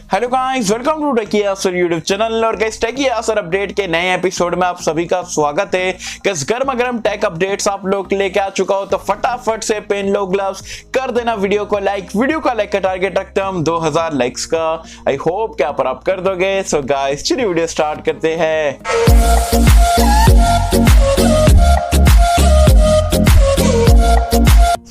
Hello guys, welcome to techy Yasir YouTube channel. और guys techy Yasir update के नए episode में आप सभी का स्वागत है। गाइस गर्मा गर्म टेक अपडेट्स आप लोग लेके आ चुका हो, तो फटाफट से पहन लो ग्लव्स, कर देना वीडियो को लाइक। वीडियो का लाइक का टारगेट रखते हैं हम 2000 लाइक्स का। आई होप क्या पर आप कर दोगे। सो गाइस चलिए वीडियो स्टार्ट करते हैं।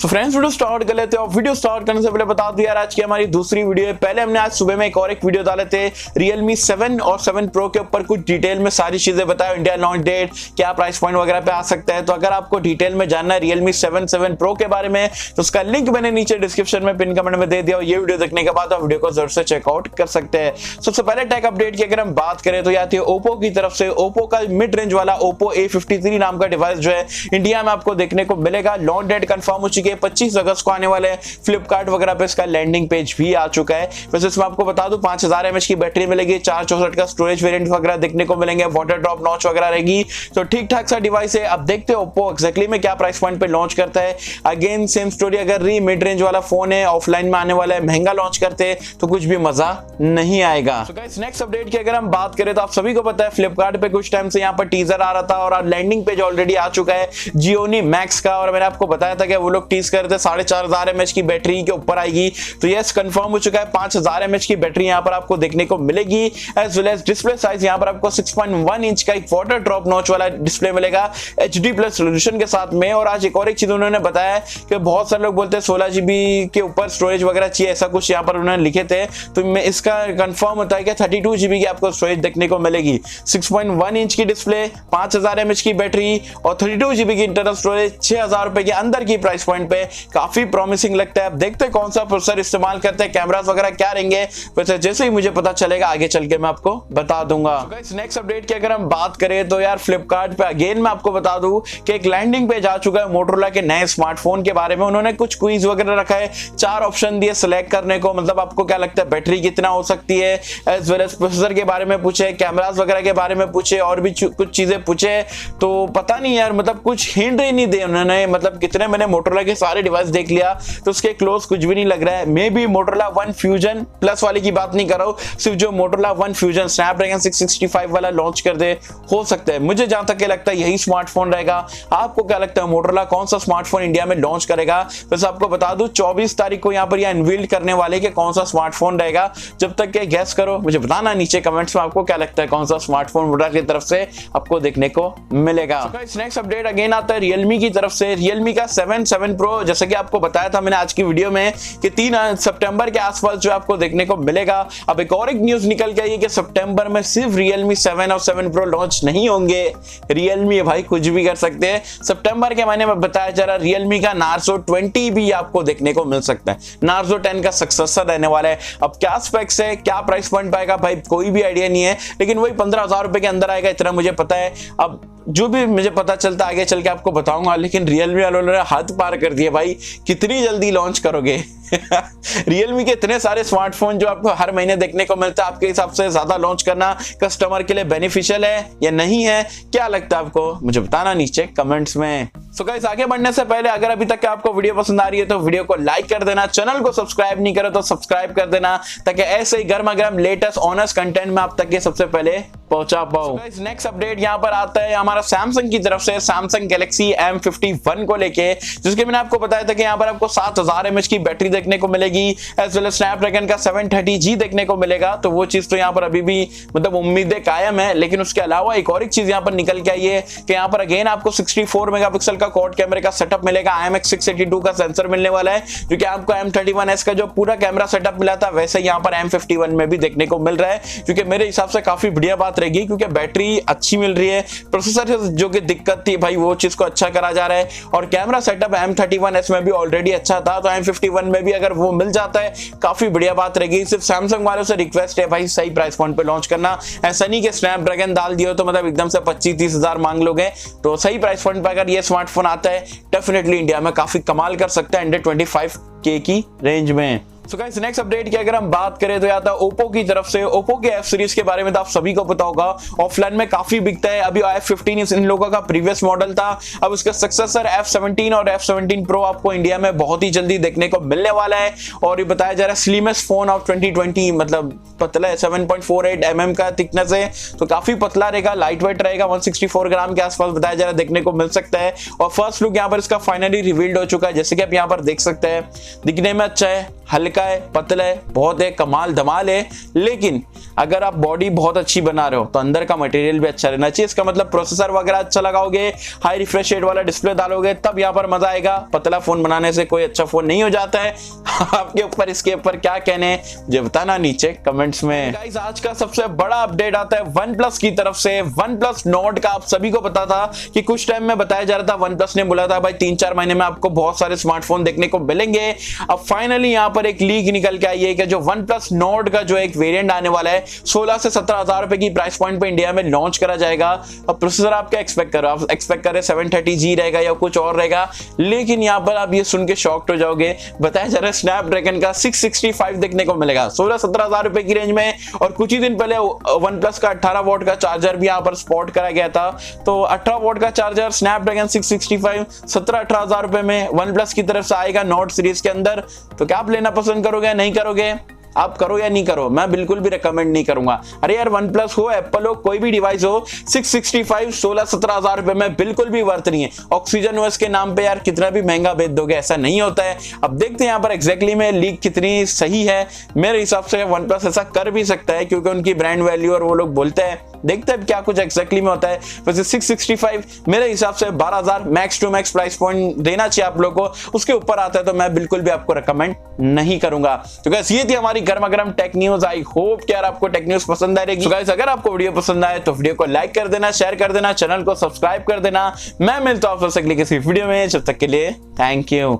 तो फ्रेंड्स वीडियो स्टार्ट कर लेते हैं। और वीडियो स्टार्ट करने से पहले बता दूं यार, आज की हमारी दूसरी वीडियो है। पहले हमने आज सुबह में एक वीडियो डाले थे Realme 7 और 7 Pro के ऊपर, कुछ डिटेल में सारी चीजें बताया, इंडिया लॉन्च डेट, क्या प्राइस पॉइंट वगैरह पे आ सकता है। तो अगर आपको डिटेल में जानना है Realme 7 Pro के बारे में, तो उसका लिंक मैंने नीचे डिस्क्रिप्शन में पिन कमेंट में दे दिया। और ये वीडियो देखने के बाद आप वीडियो को जरूर से चेकआउट कर सकते हैं। सबसे पहले टेक अपडेट की अगर हम बात करें तो आती है ओप्पो की तरफ से। ओप्पो का मिड रेंज वाला Oppo A53 नाम का डिवाइस जो है इंडिया में आपको देखने को मिलेगा। लॉन्च डेट कंफर्म हो चुकी है, 25 अगस्त आने वाले हैं। फ्लिपकार्ट वगैरह पे इसका लैंडिंग पेज भी आ चुका है। वैसे इसमें आपको बता दूं 5000 mAh की बैटरी मिलेगी, 464 का स्टोरेज वेरिएंट वगैरह देखने को मिलेंगे, वाटर ड्रॉप नॉच वगैरह रहेगी। तो ठीक ठाक सा डिवाइस है। अब देखते हैं ओप्पो एक्जैक्टली में क्या प्राइस पॉइंट पे लॉन्च करता है। अगेन सेम स्टोरी, अगर मिड रेंज वाला फोन है, ऑफलाइन में आने वाला है, महंगा लॉन्च करते हैं तो कुछ भी मजा नहीं आएगा। तो गाइस नेक्स्ट अपडेट की अगर हम बात करें तो आप सभी को पता है फ्लिपकार्ट पे कुछ टाइम से यहाँ पर टीजर आ रहा था और लैंडिंग पेज ऑलरेडी आ चुका है Gionee मैक्स का। और मैंने आपको बताया था कि वो लोग टीज कर रहे थे 4500 mAh की बैटरी के ऊपर आएगी। तो यस कंफर्म हो चुका है, 5000 mAh की बैटरी यहां पर आपको देखने को मिलेगी। As well as display size यहां पर आपको 6.1 इंच का एक वाटर ड्रॉप नॉच वाला डिस्प्ले मिलेगा HD+ रेजोल्यूशन के साथ में। और आज एक और एक चीज उन्होंने बताया है कि बहुत सारे लोग बोलते हैं 16 GB के ऊपर स्टोरेज वगैरह चाहिए, ऐसा कुछ यहां पर उन्होंने लिखे थे। तो मैं इसका कंफर्म होता है कि 32 GB की आपको स्टोरेज देखने को मिलेगी। 6.1 इंच की डिस्प्ले, 5000 mAh की बैटरी और 32 GB की इंटरनल स्टोरेज 6000 रुपए के अंदर की प्राइस पॉइंट पे काफी प्रॉमिसिंग लगता है। अब देखते हैं कौन सा प्रोसेसर इस्तेमाल करते हैं, कैमरास वगैरह क्या रहेंगे। वैसे जैसे ही मुझे पता चलेगा आगे चल के मैं आपको बता दूंगा। गाइस नेक्स्ट अपडेट की अगर हम बात करें तो यार फ्लिपकार्ट पे अगेन मैं आपको बता दूं कि एक लैंडिंग पेज आ चुका है मोटोरोला के नए स्मार्टफोन के बारे में। उन्होंने कुछ क्विज वगैरह रखा है, 4 ऑप्शन दिए सिलेक्ट करने को। मतलब आपको क्या लगता है बैटरी कितना हो सकती है, एज वेल एज प्रोसेसर के बारे में पूछे, कैमरास वगैरह के बारे में पूछे और भी कुछ चीजें पूछे। तो पता नहीं यार, मतलब कुछ हिंट ही नहीं दे उन्होंने। मतलब कितने मैंने मोटोरोला के सारे डिवाइस देख लिया तो उसके क्लोज कुछ भी नहीं लग रहा है। May be Motorola one fusion plus वाले की बात नहीं कर रहा हूं, सिर्फ जो मोटोरोला वन फ्यूजन स्नैपड्रैगन 665 वाला लॉन्च कर दे, हो सकता है। मुझे जहां तक लगता है यही स्मार्टफोन रहेगा। आपको क्या लगता है मोटोरोला कौन सा स्मार्टफोन इंडिया में लॉन्च करेगा? बस आपको बता दूं 24 तारीख को यहां पर यह अनवील करने वाले कि कौन सा स्मार्टफोन रहेगा। जब तक के गैस करो, मुझे बताना नीचे कमेंट्स में आपको क्या लगता है कौन सा स्मार्टफोन मोटोरोला की तरफ से आपको देखने को मिलेगा। नेक्स्ट अपडेट अगेन आता है Realme की तरफ से। Realme का 7 Pro, जैसे कि आपको बताया था मैंने आज की वीडियो में कि 3 सितंबर के आसपास जो आपको देखने को मिलेगा। अब एक और एक न्यूज निकल के आई है कि सितंबर में सिर्फ Realme 7 और 7 Pro लॉन्च नहीं होंगे। Realme भाई कुछ भी कर सकते हैं। सितंबर के महीने में बताया जा रहा है Realme का Narzo 20 भी आपको देखने को मिल सकता है। Narzo 10 का सक्सेसर रहने वाला है। अब क्या स्पेक्स है, क्या प्राइस पॉइंट पाएगा भाई कोई भी आइडिया नहीं है, लेकिन वही 15000 रुपए के अंदर आएगा, इतना मुझे पता है। अब जो भी मुझे पता चलता आगे चल के आपको बताऊंगा। लेकिन Realme वालों ने हाथ पार कर दिए भाई, कितनी जल्दी लॉन्च करोगे। Realme के इतने सारे स्मार्टफोन जो आपको हर महीने देखने को मिलता है, आपके हिसाब से ज्यादा लॉन्च करना कस्टमर के लिए बेनिफिशियल है या नहीं है? क्या लगता है आपको, मुझे बताना नीचे कमेंट्स में। सो गाइस आगे बढ़ने से पहले अगर अभी तक आपको वीडियो पसंद आ रही है तो वीडियो को लाइक कर देना, चैनल को सब्सक्राइब नहीं करे तो सब्सक्राइब कर देना, ताकि ऐसे ही गर्मा गर्म लेटेस्ट ऑनेस्ट कंटेंट में आप तक के सबसे पहले पहुंचा पाऊं। नेक्स्ट अपडेट यहां पर आता है हमारा सैमसंग की तरफ से, Samsung Galaxy M51 को लेके, जिसके मैंने आपको बताया था कि यहां पर आपको 7000 mAh की बैटरी देखने को मिलेगी, एज वेल एज स्नैपड्रैगन का 730G देखने को मिलेगा। तो वो चीज तो यहां पर अभी भी मतलब उम्मीदें कायम है। लेकिन उसके अलावा एक और एक चीज यहां पर निकल के आई है कि यहां पर अगेन आपको 64 मेगापिक्सल का क्वाड कैमरे का सेटअप मिलेगा। IMX682 का सेंसर मिलने वाला है, जो कि आपको M31s का जो पूरा कैमरा सेटअप मिला था वैसे यहां पर M51 में भी देखने को मिल रहा है, क्योंकि मेरे हिसाब से काफी बढ़िया बात रहेगी, क्योंकि बैटरी अच्छी मिल रही है। प्रोसेसर जो कि दिक्कत थी भाई वो चीज को अच्छा करा जा रहा है, और कैमरा सेटअप M31s में भी ऑलरेडी अच्छा था, तो M51 में भी अगर वो मिल जाता है काफी बढ़िया बात रहेगी। सिर्फ सैमसंग वालों से रिक्वेस्ट है भाई सही प्राइस पॉइंट पे लॉन्च करना। ऐसा नहीं कि स्नैपड्रैगन डाल दियो तो मतलब एकदम से 25-30 हजार मांग लोगे। तो सही प्राइस पॉइंट पे अगर ये स्मार्टफोन आता है डेफिनेटली इंडिया में काफी कमाल कर सकता है 125K की रेंज में। सो गाइस नेक्स्ट अपडेट की अगर हम बात करें तो या था ओप्पो की तरफ से। ओप्पो के एफ सीरीज के बारे में तो आप सभी को पता होगा, ऑफलाइन में काफी बिकता है। अभी F15 इन लोगों का प्रीवियस मॉडल था, अब उसका सक्सेसर F17 और F17 Pro आपको इंडिया में बहुत ही जल्दी देखने को मिलने वाला है। और ये बताया जा रहा है स्लिमेस्ट फोन ऑफ 2020, मतलब पतला है, 7.48 mm का थिकनेस है, तो काफी पतला रहेगा, लाइट वेट रहेगा, 164 ग्राम के आसपास बताया जा रहा है देखने को मिल सकता है। और फर्स्ट लुक यहाँ पर इसका फाइनली रिवील्ड हो चुका है, जैसे कि आप यहाँ पर देख सकते हैं। दिखने में अच्छा है, हल्का है, पतला है, बहुत है, कमाल धमाल है। लेकिन अगर आप बॉडी बहुत अच्छी बना रहे हो तो अंदर का मटेरियल भी अच्छा रहना चाहिए। इसका मतलब प्रोसेसर वगैरह अच्छा लगाओगे, हाई रिफ्रेश रेट वाला डिस्प्ले डालोगे, तब यहाँ पर मजा आएगा। पतला फोन बनाने से कोई अच्छा फोन नहीं हो जाता है। आपके ऊपर इसके ऊपर क्या कहने मुझे बताना नीचे कमेंट्स में। गाइस आज का सबसे बड़ा अपडेट आता है OnePlus की तरफ से। OnePlus Nord का आप सभी को पता था कि कुछ टाइम में बताया जा रहा था, OnePlus ने बोला था भाई 3-4 महीने में आपको बहुत सारे स्मार्टफोन देखने को मिलेंगे। अब फाइनली यहाँ पर एक लीक निकल के आई है कि जो OnePlus Nord का जो एक वेरिएंट आने वाला है 16 से 17 हजार रुपए की प्राइस पॉइंट पे इंडिया में लॉन्च करा जाएगा। अब प्रोसेसर आप क्या एक्सपेक्ट कर रहे हो? आप एक्सपेक्ट कर रहे 730G रहेगा या कुछ और रहेगा, लेकिन यहाँ पर आप ये सुन के शॉक्ड हो जाओगे। बताया जा रहा है स्नैपड्रैगन का 665 देखने को मिलेगा 16-17 हजार रुपए की रेंज में। और कुछ ही दिन पहले OnePlus का 18 वॉट का चार्जर भी यहाँ पर स्पॉट करा गया था, तो 18 वॉट का चार्जर स्नैपड्रैगन 665 17-18 हजार रुपए में OnePlus की तरफ से आएगा Nord सीरीज के अंदर। तो क्या आप लेना पसंद करोगे, नहीं करोगे? आप करो या नहीं करो, मैं बिल्कुल भी रेकमेंड नहीं करूंगा। अरे यार OnePlus हो, एप्पल हो, कोई भी डिवाइस हो, 665 16-17 हजार रुपए में बिल्कुल भी वर्थ नहीं है। ऑक्सीजन ओएस के नाम पे यार कितना भी महंगा बेच दोगे, ऐसा नहीं होता है। अब देखते हैं यहाँ पर एग्जैक्टली में लीक कितनी सही है। मेरे हिसाब से OnePlus ऐसा कर भी सकता है क्योंकि उनकी ब्रांड वैल्यू और वो लोग बोलते हैं। देखते हैं क्या कुछ एग्जैक्टली में होता है। वैसे 665 मेरे हिसाब से 12,000 max to max price point देना चाहिए आप लोगों को। उसके ऊपर आता है तो मैं बिल्कुल भी आपको रेकमेंड नहीं करूंगा। तो गाइस ये थी हमारी गर्मा गर्म टेक न्यूज। आई होप कि यार आपको टेक न्यूज पसंद आएगी। तो गाइस अगर आपको वीडियो पसंद आए तो वीडियो को लाइक कर देना, शेयर कर देना, चैनल को सब्सक्राइब कर देना। मैं मिलता हूं आपसे अगली किसी वीडियो में, जब तक के लिए थैंक यू।